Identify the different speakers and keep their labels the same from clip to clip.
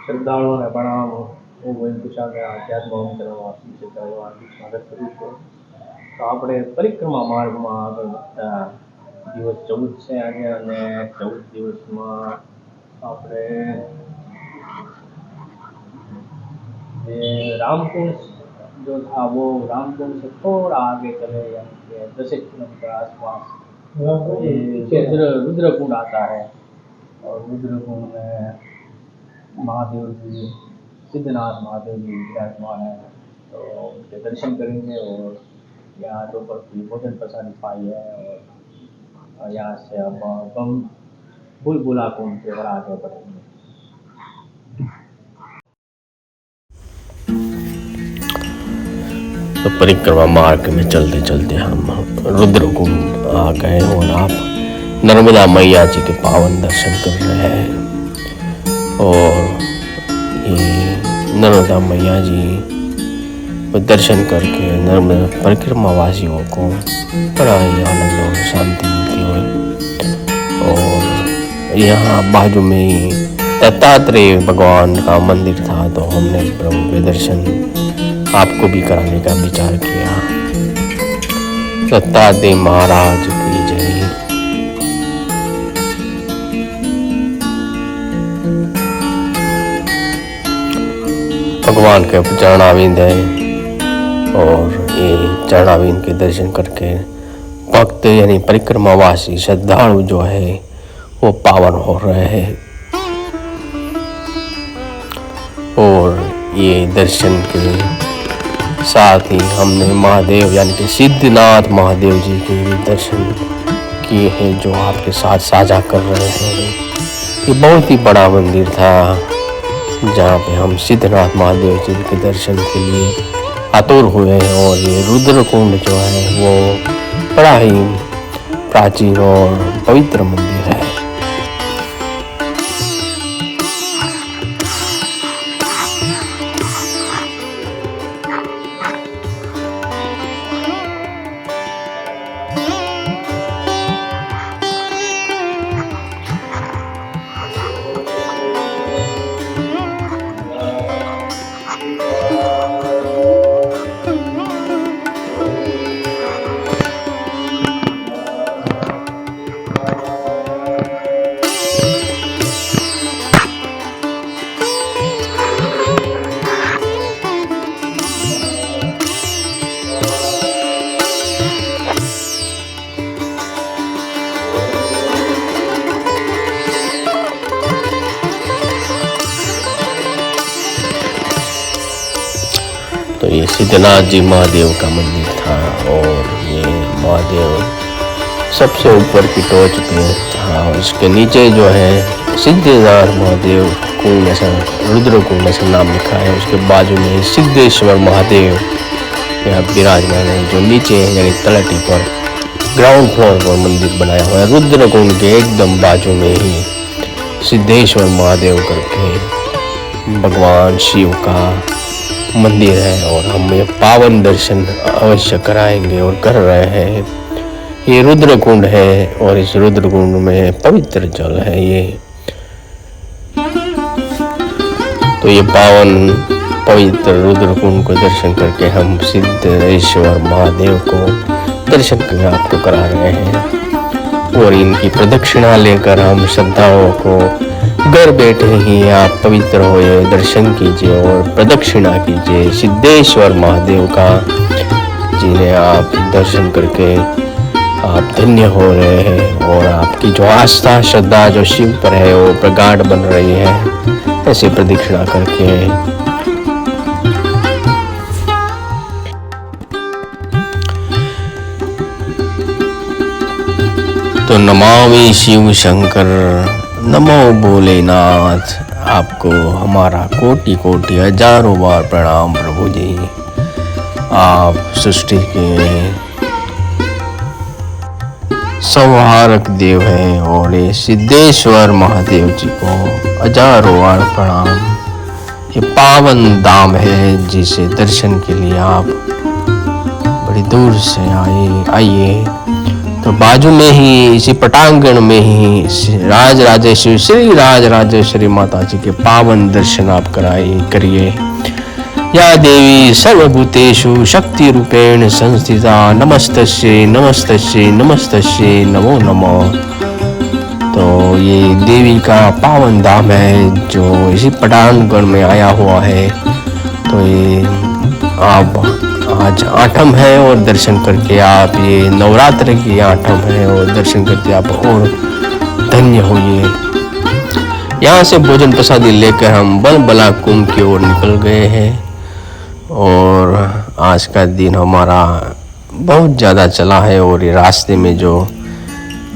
Speaker 1: શ્રદ્ધાળુઓને પ્રણામ। હું ગોવિંદ કુશાલ આધ્યાત્મ મંત્રનો વાસી શ્રદ્ધાળુઓ હાર્દિક સ્વાગત કરું છું। તો આપણે પરિક્રમા માર્ગમાં આગળ વધતા દિવસ 14 છે આજે, અને 14 દિવસમાં આપણે ये रामकुंड जो था वो रामकुंड से थोड़ा आगे चले, यानी कि 10 किलोमीटर आसपास ये रुद्रकुंड आता है। और रुद्रकुंड में महादेव जी, सिद्धनाथ महादेव जी विराजमान है, तो उनके दर्शन करेंगे। और यहाँ दोपहर की भोजन प्रसादी पाई है, और यहाँ से हम बुलबुला कुंड की ओर आगे बढ़ेंगे।
Speaker 2: तो परिक्रमा मार्ग में चलते चलते हम रुद्रकुंड आ गए और आप नर्मदा मैया जी के पावन दर्शन कर रहे हैं। और ये नर्मदा मैया जी को दर्शन करके नर्मदा परिक्रमा वासियों को बड़ा ही आनंद और शांति मिलती है। और यहाँ बाजू में ही दत्तात्रेय भगवान का मंदिर था, तो हमने प्रभु के दर्शन आपको भी कराने का विचार किया। दत्तात्रेय महाराज की जय। भगवान के चरणाविंद है, और ये चरणाविंद के दर्शन करके भक्त यानी परिक्रमावासी श्रद्धालु जो है वो पावन हो रहे हैं। और ये दर्शन के साथ ही हमने महादेव यानी कि सिद्धनाथ महादेव जी के भी दर्शन किए हैं, जो आपके साथ साझा कर रहे हैं। ये बहुत ही बड़ा मंदिर था, जहाँ पे हम सिद्धनाथ महादेव जी के दर्शन के लिए आतुर हुए हैं। और ये रुद्रकुंड जो है वो बड़ा ही प्राचीन और पवित्र मंदिर है। तो ये सिद्धनाथ जी महादेव का मंदिर था, और ये महादेव सबसे ऊपर की टोच पे था। इसके नीचे जो है सिद्धनाथ महादेव कुंड ऐसा, रुद्रकुंड ऐसा नाम लिखा है। उसके बाजू में सिद्धेश्वर महादेव यहाँ विराजमान है, जो नीचे है यानी तलहटी पर ग्राउंड फ्लोर पर मंदिर बनाया हुआ है। रुद्रकुंड के एकदम बाजू में ही सिद्धेश्वर महादेव करके भगवान शिव का मंदिर है, और हम ये पावन दर्शन अवश्य कराएंगे और कर रहे हैं। ये रुद्रकुंड है, और इस रुद्रकुंड में पवित्र जल है ये। तो ये पावन पवित्र रुद्रकुंड को दर्शन करके हम सिद्धेश्वर महादेव को दर्शन करके आपको करा रहे हैं। और इनकी प्रदक्षिणा लेकर हम श्रद्धाओं को घर बैठे ही आप पवित्र होए दर्शन कीजिए और प्रदक्षिणा कीजिए सिद्धेश्वर महादेव का, जिन्हें आप दर्शन करके आप धन्य हो रहे हैं। और आपकी जो आस्था श्रद्धा जो शिव पर है वो प्रगाढ़ बन रही है, ऐसे प्रदक्षिणा करके। तो नमामि शिव शंकर, नमो भोलेनाथ। आपको हमारा कोटि कोटि हजारों बार प्रणाम प्रभु जी। आप सृष्टि के संहारक देव हैं, और ये सिद्धेश्वर महादेव जी को हजारों बार प्रणाम। ये पावन धाम है, जिसे दर्शन के लिए आप बड़ी दूर से आइए। तो तो बाजू में ही इसी पटांगण में ही राज राजेश्वरी श्री राज राजेश्वरी माता जी के पावन दर्शन आप करिए। या देवी सर्वभूतेषु शक्ति रूपेण संस्थिता नमस्तस्यै नमस्तस्यै नमस्तस्यै नमो नमः। तो ये देवी का पावन धाम है जो इसी पटांगण में आया हुआ है। तो ये आप आज आठम है और दर्शन करके आप, ये नवरात्र की आठम है और दर्शन करके आप और धन्य होइए। यहाँ से भोजन प्रसादी लेकर हम बलबला कुंभ की ओर निकल गए हैं और आज का दिन हमारा बहुत ज़्यादा चला है और ये रास्ते में जो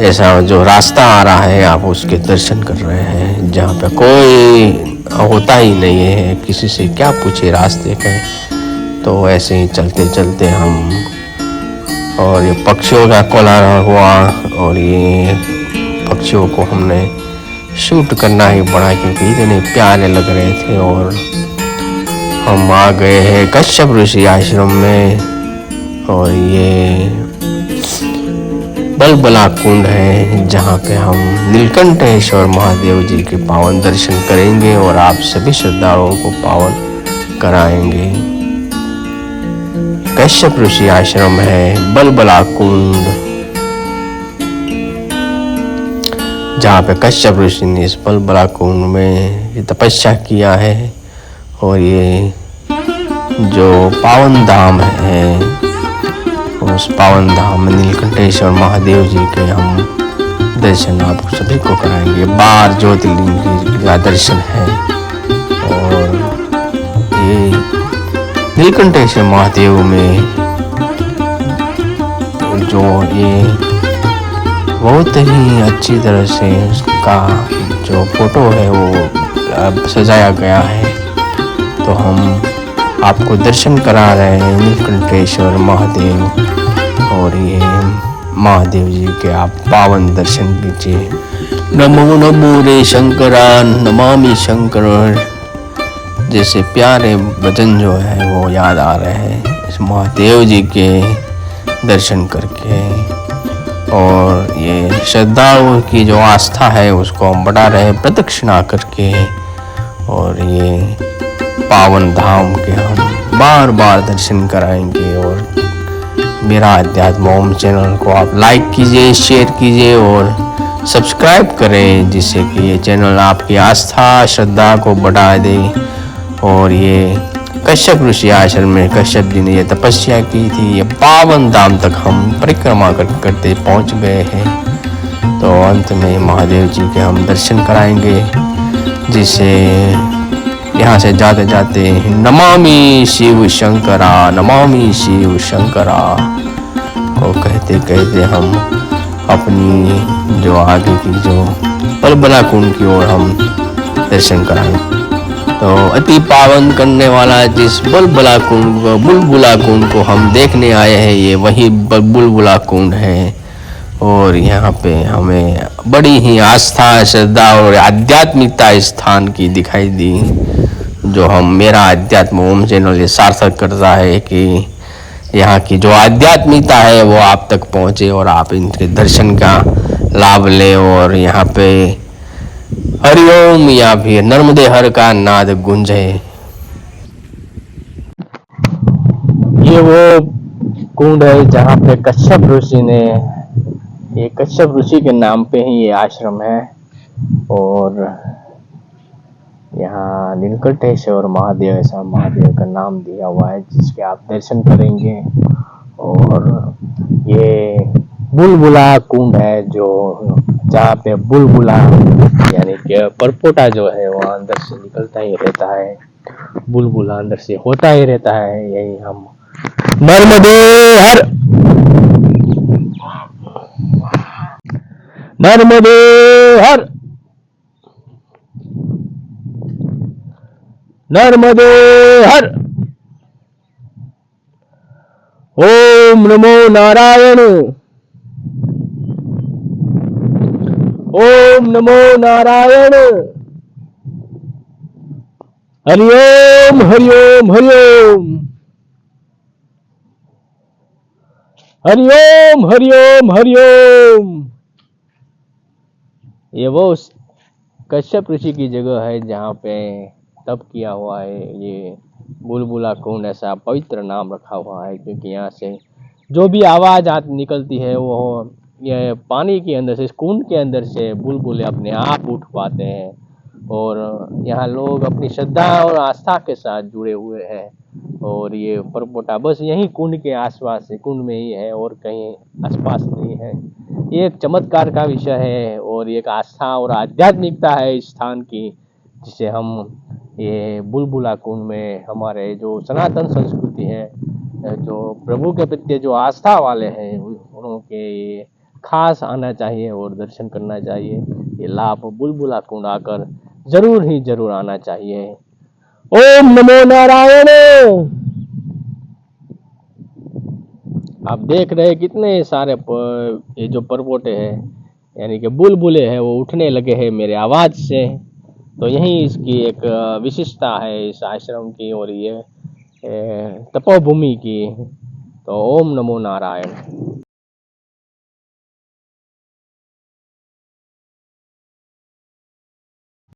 Speaker 2: ऐसा जो रास्ता आ रहा है आप उसके दर्शन कर रहे हैं जहाँ पे कोई होता ही नहीं है, किसी से क्या पूछे रास्ते के। तो ऐसे ही चलते चलते हम, और ये पक्षियों का कोलाहल हुआ और ये पक्षियों को हमने शूट करना ही पड़ा क्योंकि इतने प्यारे लग रहे थे। और हम आ गए हैं कश्यप ऋषि आश्रम में और ये बलबला कुंड है जहाँ पे हम नीलकंठेश्वर महादेव जी के पावन दर्शन करेंगे और आप सभी श्रद्धालुओं को पावन कराएंगे। कश्यप ऋषि आश्रम है बलबला कुंड, जहाँ पे कश्यप ऋषि ने इस बलबला कुंड में ये तपस्या किया है। और ये जो पावन धाम है उस पावन धाम में नीलकंठेश्वर महादेव जी के हम दर्शन आप सभी को कराएंगे। 12 ज्योतिर्लिंग का दर्शन है और ये नीलकंठेश्वर महादेव में जो ये बहुत ही अच्छी तरह से उसका जो फोटो है वो सजाया गया है। तो हम आपको दर्शन करा रहे हैं नीलकंठेश्वर महादेव और ये महादेव जी के आप पावन दर्शन कीजिए। नमो नमो रे शंकरा नमामि शंकर जैसे प्यारे भजन जो है वो याद आ रहे हैं इस महादेव जी के दर्शन करके। और ये श्रद्धालुओं की जो आस्था है उसको हम बढ़ा रहे हैं प्रदक्षिणा करके। और ये पावन धाम के हम बार बार दर्शन कराएंगे। और मेरा अध्यात्म ओम चैनल को आप लाइक कीजिए, शेयर कीजिए और सब्सक्राइब करें जिससे कि ये चैनल आपकी आस्था श्रद्धा को बढ़ा दे। और ये कश्यप ऋषि आश्रम में कश्यप जी ने ये तपस्या की थी, ये पावन धाम तक हम परिक्रमा करते पहुंच गए हैं। तो अंत में महादेव जी के हम दर्शन कराएंगे जिसे यहाँ से जाते जाते नमामि शिव शंकरा नमामि शिव शंकरा को कहते कहते हम अपनी जो आगे की जो बलबला कुंड की ओर हम दर्शन कराएंगे। तो अति पावन करने वाला जिस बलबला कुंड को हम देखने आए हैं ये वही बुलबुला कुंड है। और यहाँ पे हमें बड़ी ही आस्था श्रद्धा और आध्यात्मिकता इस स्थान की दिखाई दी जो हम मेरा अध्यात्म ओम चैनल ये सार्थक करता है कि यहाँ की जो आध्यात्मिकता है वो आप तक पहुँचे और आप इनके दर्शन का लाभ लें। और यहाँ पे हरिओम या फिर नर्मदे हर का नाद गूंजे। ये वो कुंड है जहाँ पे कश्यप ऋषि ने, ये कश्यप ऋषि के नाम पे ही ये आश्रम है। और यहाँ नीलकंठेश्वर महादेव ऐसा महादेव का नाम दिया हुआ है जिसके आप दर्शन करेंगे। और ये बुलबुला कुंड है जो जहाँ पे बुलबुला यानी कि परपोटा जो है वो अंदर से निकलता ही रहता है, बुलबुला अंदर से होता ही रहता है। यही हम नर्मदे हर नर्मदे हर नर्मदे हर। ओम नमो नारायण ओम नमो नारायण। हरिओम हरिओम हरिओम हरिओम हरिओम हरिओम। ये वो कश्यप ऋषि की जगह है जहाँ पे तप किया हुआ है। ये बुलबुला कुंड ऐसा पवित्र नाम रखा हुआ है क्योंकि यहाँ से जो भी आवाज निकलती है वो ये पानी के अंदर से, इस कुंड के अंदर से बुलबुले अपने आप उठ पाते हैं। और यहाँ लोग अपनी श्रद्धा और आस्था के साथ जुड़े हुए हैं। और ये परपोटा बस यही कुंड के आसपास है, कुंड में ही है और कहीं आसपास नहीं है। ये एक चमत्कार का विषय है और एक आस्था और आध्यात्मिकता है इस स्थान की, जिसे हम ये बुलबुला कुंड में हमारे जो सनातन संस्कृति है, जो प्रभु के प्रति जो आस्था वाले हैं उन्हों के ये खास आना चाहिए और दर्शन करना चाहिए। ये लाभ बुलबुला कुंड आकर जरूर ही जरूर आना चाहिए। ओम नमो नारायण। आप देख रहे हैं कितने सारे ये जो परपोटे हैं यानी कि बुलबुले हैं वो उठने लगे हैं मेरे आवाज से। तो यही इसकी एक विशिष्टता है इस आश्रम की और ये तपोभूमि की। तो ओम नमो नारायण।